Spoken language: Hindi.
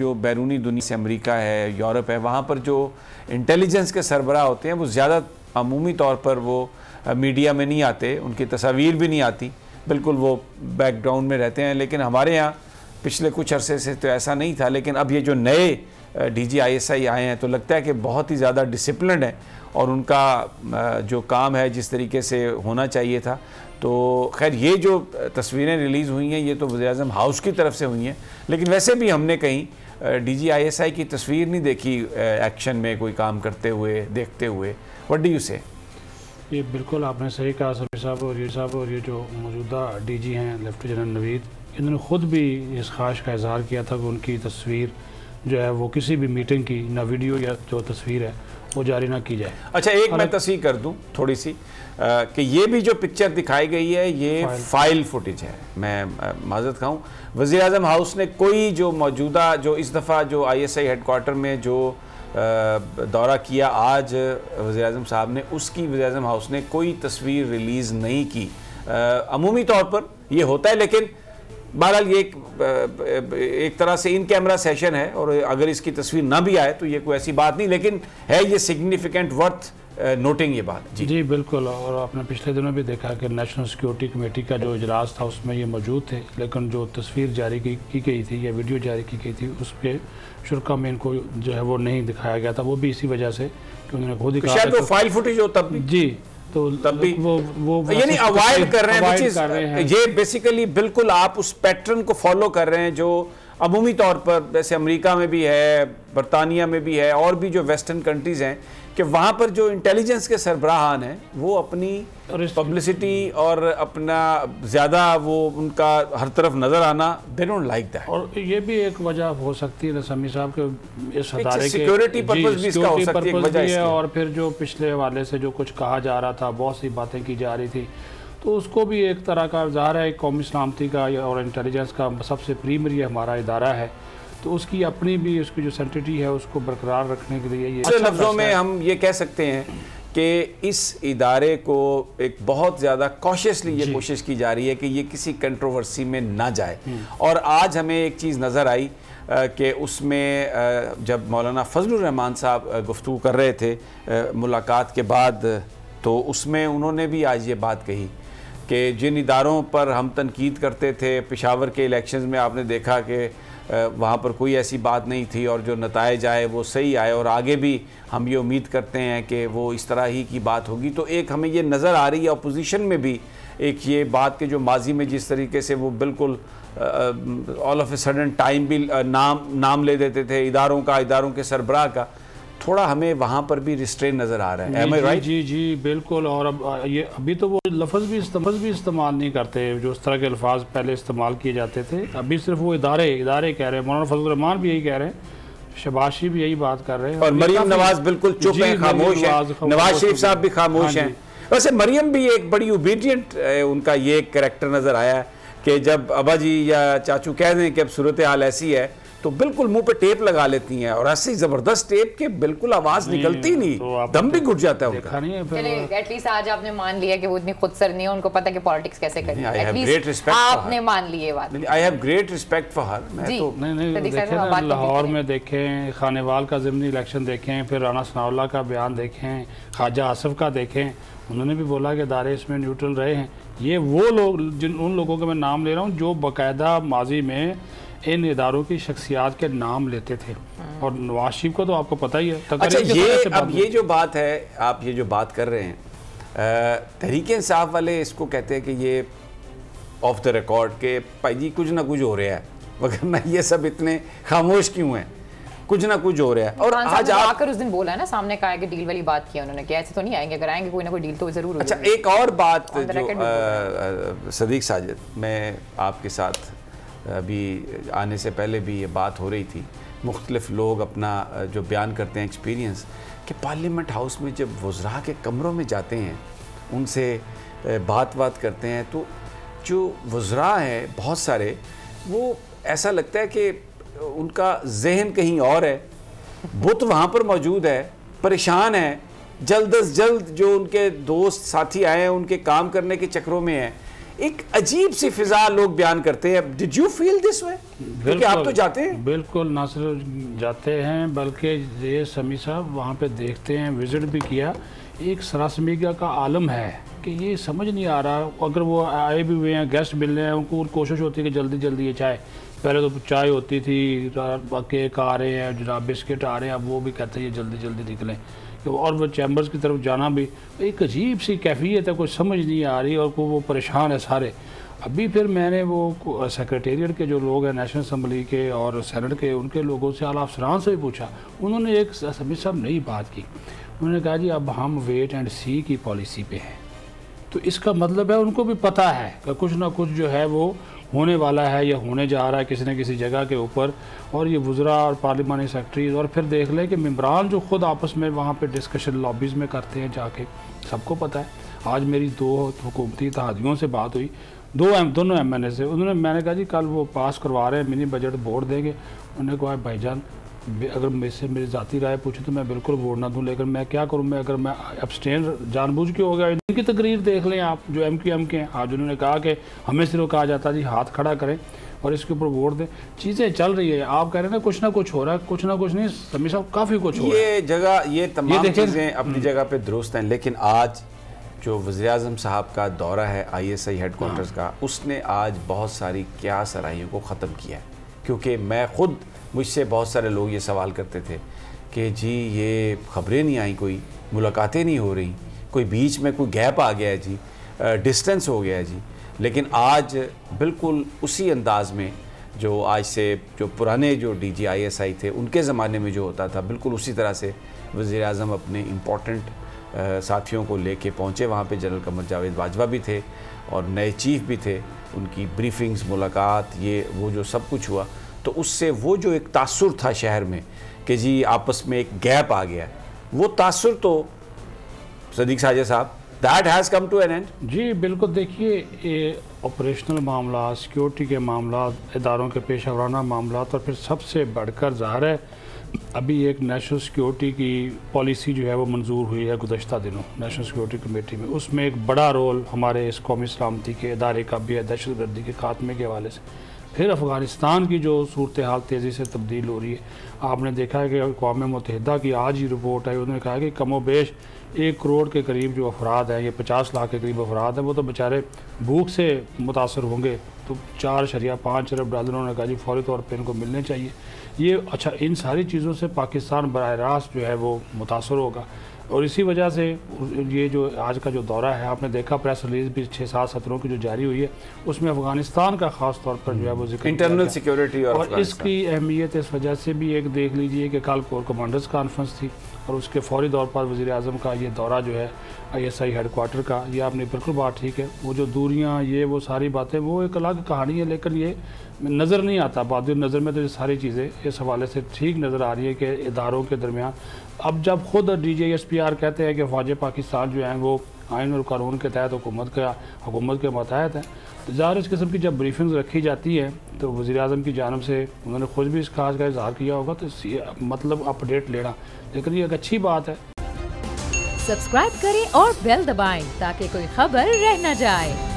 जो बैरूनी दुनिया से अमेरिका है, यूरोप है, वहाँ पर जो इंटेलिजेंस के सरबराह होते हैं वो ज़्यादा अमूमी तौर पर वो मीडिया में नहीं आते, उनकी तस्वीर भी नहीं आती, बिल्कुल वो बैकग्राउंड में रहते हैं। लेकिन हमारे यहाँ पिछले कुछ अरसे से तो ऐसा नहीं था, लेकिन अब ये जो नए DGISI आए हैं तो लगता है कि बहुत ही ज़्यादा डिसिप्लिन्ड है और उनका जो काम है जिस तरीके से होना चाहिए था। तो खैर ये जो तस्वीरें रिलीज़ हुई हैं ये तो वज़ीर-ए-आज़म हाउस की तरफ से हुई हैं, लेकिन वैसे भी हमने कहीं DGISI की तस्वीर नहीं देखी एक्शन में कोई काम करते हुए, देखते हुए। व्हाट डू यू से? ये बिल्कुल आपने सही कहा समीर साहब, और ये जो मौजूदा DG हैं लेफ्टिनेंट जनरल नवीद, इन्होंने ख़ुद भी इस ख्वाहिश का इजहार किया था कि उनकी तस्वीर जो है वो किसी भी मीटिंग की ना वीडियो या जो तस्वीर है वो जारी ना की जाए। अच्छा, एक मैं तस्वीर कर दूं थोड़ी सी कि ये भी जो पिक्चर दिखाई गई है ये फाइल फुटेज है। मैं माजरत खाऊं, वज़ीर-ए-आज़म हाउस ने कोई जो मौजूदा जो इस दफ़ा जो ISI हेडक्वार्टर में जो दौरा किया आज वज़ीर-ए-आज़म साहब ने, उसकी वज़ीर-ए-आज़म हाउस ने कोई तस्वीर रिलीज़ नहीं की। अमूमी तौर पर ये होता है, लेकिन बहरहाल ये एक तरह से इन कैमरा सेशन है और अगर इसकी तस्वीर ना भी आए तो ये कोई ऐसी बात नहीं, लेकिन है ये सिग्निफिकेंट वर्थ नोटिंग ये बात। जी बिल्कुल, और आपने पिछले दिनों भी देखा कि नेशनल सिक्योरिटी कमेटी का जो इजलास था उसमें ये मौजूद थे, लेकिन जो तस्वीर जारी की गई थी या वीडियो जारी की गई थी उस पर शुरा में इनको जो है वो नहीं दिखाया गया था। वो भी इसी वजह से कि उन्होंने खुद ही शायद वो फाइल फुटेज हो तब भी। जी, तो तब भी वो यानी अवॉइड कर रहे हैं। ये बेसिकली बिल्कुल आप उस पैटर्न को फॉलो कर रहे हैं जो अमूमी तौर पर जैसे अमेरिका में भी है, बरतानिया में भी है और भी जो वेस्टर्न कंट्रीज़ हैं कि वहाँ पर जो इंटेलिजेंस के सरबराहान हैं वो अपनी पब्लिसिटी और अपना ज़्यादा वो उनका हर तरफ नज़र आना, दे डोंट लाइक दैट। और ये भी एक वजह हो सकती है समी साहब के इस अदारे के सिक्योरिटी पर्पस भी इसका हो सकती है, एक वजह है। और फिर जो पिछले हवाले से जो कुछ कहा जा रहा था, बहुत सी बातें की जा रही थी, तो उसको भी एक तरह का ज़ाहिर है कौमी सलामती का और इंटेलिजेंस का सबसे प्रीमियरी हमारा इदारा है, तो उसकी अपनी भी उसकी जो सेंसिटिविटी है उसको बरकरार रखने के लिए ये लफ्ज़ों में हम ये कह सकते हैं कि इस इदारे को एक बहुत ज़्यादा कॉशियसली ये कोशिश की जा रही है कि ये किसी कंट्रोवर्सी में ना जाए। और आज हमें एक चीज़ नज़र आई कि उसमें जब मौलाना फजलुर रहमान साहब गुफ्तगू कर रहे थे मुलाकात के बाद, तो उसमें उन्होंने भी आज ये बात कही कि जिन इदारों पर हम तनकीद करते थे, पेशावर के इलेक्शंस में आपने देखा कि वहाँ पर कोई ऐसी बात नहीं थी और जो नताइज आए वो सही आए, और आगे भी हम ये उम्मीद करते हैं कि वो इस तरह ही की बात होगी। तो एक हमें ये नज़र आ रही है अपोजिशन में भी एक ये बात कि जो माजी में जिस तरीके से वो बिल्कुल all of a sudden time भी नाम ले देते थे इदारों का, इदारों के सरबराह का, थोड़ा हमें वहाँ पर भी रिस्ट्रेन नज़र आ रहा है। Am I right? जी बिल्कुल। और अब ये अभी तो वो लफ्ज़ भी इस्तेमाल नहीं करते जो उस तरह के अल्फाज पहले इस्तेमाल किए जाते थे। अभी सिर्फ वो इदारे कह रहे हैं। मौलाना फजलुर रहमान भी यही कह रहे हैं, शबाशी भी यही बात कर रहे हैं, और मरीम नवाज बिल्कुल चुप है, खामोश है, नवाज शरीफ साहब भी खामोश हैं। वैसे मरीम भी एक बड़ी ओबीडियंट उनका ये एक कैरेक्टर नज़र आया है कि जब अबा जी या चाचू कह दें कि अब सूरत हाल ऐसी है तो बिल्कुल मुंह पे टेप लगा लेती हैं, और ऐसी जबरदस्त टेप के बिल्कुल आवाज निकलती नहीं, तो दम भी घुट जाता है उनका। एटलीस्ट आज आपने मान लिया कि वो इतनी खुदसर नहीं है, उनको पता है कि पॉलिटिक्स कैसे करनी है। आपने मान ली ये बात। I have great respect for her. मैं तो नहीं, लाहौर में देखें, खानेवाल का ज़िमनी इलेक्शन देखें, फिर राना सनाउल्लाह का बयान देखें, ख्वाजा आसिफ का देखें, उन्होंने भी बोला कि दायरे इसमें न्यूट्रल रहे हैं। ये वो लोग उन लोगों के मैं नाम ले रहा हूँ जो बाकायदा माजी में इन इदारों की शख्सियात के नाम लेते थे, और नवाज शरीफ को तो आपको पता ही है। अच्छा, ये जो बात है, आप ये जो बात कर रहे हैं, तहरीक इंसाफ वाले इसको कहते हैं कि ये ऑफ द रिकॉर्ड के भाई जी कुछ ना कुछ हो रहा है, वरना ये सब इतने खामोश क्यों हैं, कुछ ना कुछ हो रहा है। और आज आकर उस दिन बोला है ना, सामने कहा है कि डील वाली बात की उन्होंने, कि ऐसे तो नहीं आएंगे, अगर आएंगे कोई ना कोई डील तो जरूर होगी। अच्छा, एक और बात जो सदीक साजिद, मैं आपके साथ अभी आने से पहले भी ये बात हो रही थी, मुख्तलिफ लोग अपना जो बयान करते हैं एक्सपीरियंस, कि पार्लियामेंट हाउस में जब वज़रा के कमरों में जाते हैं, उनसे बात करते हैं, तो जो वज़रा हैं बहुत सारे, वो ऐसा लगता है कि उनका जहन कहीं और है, बुत वहाँ पर मौजूद है, परेशान है, जल्द अज जल्द जो उनके दोस्त साथी आए हैं उनके काम करने के चक्रों में है, एक अजीब सी फिजा लोग बयान करते हैं। Did you feel this way? क्योंकि आप तो जाते हैं। बिल्कुल, ना सिर्फ जाते हैं बल्कि ये समी साहब वहाँ पे देखते हैं, विजिट भी किया। एक सरासमीगा का आलम है कि ये समझ नहीं आ रहा, अगर वो आए भी हुए हैं, गेस्ट मिल रहे हैं, उनको कोशिश होती है कि जल्दी जल्दी ये चाय, पहले तो चाय होती थी, केक आ रहे हैं जनाब, बिस्किट आ रहे हैं, अब वो भी कहते हैं ये जल्दी जल्दी निकलें। और वो चैम्बर्स की तरफ जाना भी एक अजीब सी कैफियत है, कोई समझ नहीं आ रही और वो परेशान है सारे। अभी फिर मैंने वो सेक्रेटेरिएट के जो लोग हैं नेशनल असम्बली के और सेनेट के, उनके लोगों से, आला अफसरान से भी पूछा। उन्होंने एक समीर साहब नई बात की, उन्होंने कहा जी अब हम वेट एंड सी की पॉलिसी पे हैं। तो इसका मतलब है उनको भी पता है कि कुछ ना कुछ जो है वो होने वाला है या होने जा रहा है किसी न किसी जगह के ऊपर। और ये वज़रा और पार्लिमानी सेक्रेटरीज, और फिर देख लें कि मेंबरान जो ख़ुद आपस में वहाँ पे डिस्कशन लॉबीज़ में करते हैं जाके, सबको पता है। आज मेरी 2 हुकूमती इत्तेहादियों से बात हुई, दोनों MNA से। मैंने कहा जी कल वो पास करवा रहे हैं, मिनी बजट वोट देंगे। उन्होंने कहा भाईजान अगर मेरी ज़ाती राय पूछे तो मैं बिल्कुल वोट ना दूँ, लेकिन मैं क्या करूँ, अगर मैं अब्सटेन जानबूझ के हो गया। इनकी तकरीर देख लें आप, जो MQM के हैं। आज उन्होंने कहा कि हमें सिर्फ कहा जाता जी हाथ खड़ा करें और इसके ऊपर वोट दें। चीज़ें चल रही है, आप कह रहे हैं ना कुछ ना कुछ हो रहा है, कुछ ना कुछ नहीं समीर साहब, काफ़ी कुछ हो रहा है। ये जगह, ये तमाम चीज़ें अपनी जगह पर दुरुस्त हैं, लेकिन आज जो वज़ीर-ए-आज़म साहब का दौरा है ISI हेडक्वार्टर्स का, उसने आज बहुत सारी क्या सराहियों को ख़त्म किया है। क्योंकि मैं ख़ुद, मुझसे बहुत सारे लोग ये सवाल करते थे कि जी ये ख़बरें नहीं आई, कोई मुलाकातें नहीं हो रही, कोई बीच में कोई गैप आ गया है जी, डिस्टेंस हो गया है जी। लेकिन आज बिल्कुल उसी अंदाज़ में जो आज से जो पुराने जो DG ISI थे उनके ज़माने में जो होता था, बिल्कुल उसी तरह से वज़ीर-ए-आज़म अपने इम्पोर्टेंट साथियों को लेके पहुँचे वहाँ पे। जनरल कमर जावेद बाजवा भी थे और नए चीफ भी थे, उनकी ब्रीफिंग्स, मुलाकात, ये वो जो सब कुछ हुआ, तो उससे वो जो एक तासुर था शहर में कि जी आपस में एक गैप आ गया, वो तासुर तो Sadiq Sajid Sahab, that has come to an end. जी बिल्कुल, देखिए ये ऑपरेशनल मामला, सिक्योरिटी के मामला, इदारों के पेशा वराना मामला, और फिर सबसे बढ़कर ज़ाहिर है अभी एक नेशनल सिक्योरिटी की पॉलिसी जो है वो मंजूर हुई है गुज़श्ता दिनों नेशनल सिक्योरिटी कमेटी में। उसमें एक बड़ा रोल हमारे इस कौमी सलामती के इदारे का भी है, दहशतगर्दी के खात्मे के हवाले से। फिर अफ़गानिस्तान की जो सूरत हाल तेज़ी से तब्दील हो रही है, आपने देखा है कि अक़वाम मुत्तहिदा की आज ही रिपोर्ट आई, उन्होंने कहा कि कमोबेश 1 करोड़ के करीब जो अफराद हैं, ये 50 लाख के करीब अफराद हैं, वो तो बेचारे भूख से मुतासर होंगे। तो $4.5 अरब उन्होंने कहा जी फौरी तौर पर इनको मिलने चाहिए। ये अच्छा, इन सारी चीज़ों से पाकिस्तान बराह रास्त जो है वो मुतासर होगा। और इसी वजह से ये जो आज का जो दौरा है, आपने देखा प्रेस रिलीज़ भी 6-7 सत्रों की जो जारी हुई है, उसमें अफ़गानिस्तान का ख़ास तौर पर जो है वो जिक्र इंटरनल सिक्योरिटी और इसकी अहमियत इस वजह से भी एक देख लीजिए कि कल कोर कमांडर्स कॉन्फ्रेंस थी और उसके फौरी तौर पर वज़ीर-ए-आज़म का ये दौरा जो है ISI हेडक्वार्टर का, ये आपने बिल्कुल बात ठीक है। वो जो दूरियाँ, ये वो सारी बातें, वो एक अलग कहानी है, लेकिन ये नज़र नहीं आता। बाद नज़र में तो ये सारी चीज़ें इस हवाले से ठीक नज़र आ रही है कि इदारों के दरमियान अब जब खुद DGSPR कहते हैं कि फ़ौज पाकिस्तान जो हैं वो आइन और कानून के तहत हुकूमत के मतहत हैं, तो ज़ाहिर इस किस्म की जब ब्रीफिंग्स रखी जाती है तो वज़ीर-ए-आज़म की जानिब से उन्होंने खुद भी इस खास का इज़हार किया होगा, तो मतलब अपडेट लेना, लेकिन ये एक अच्छी बात है। सब्सक्राइब करें और बेल दबाएं ताकि कोई खबर रह न जाए।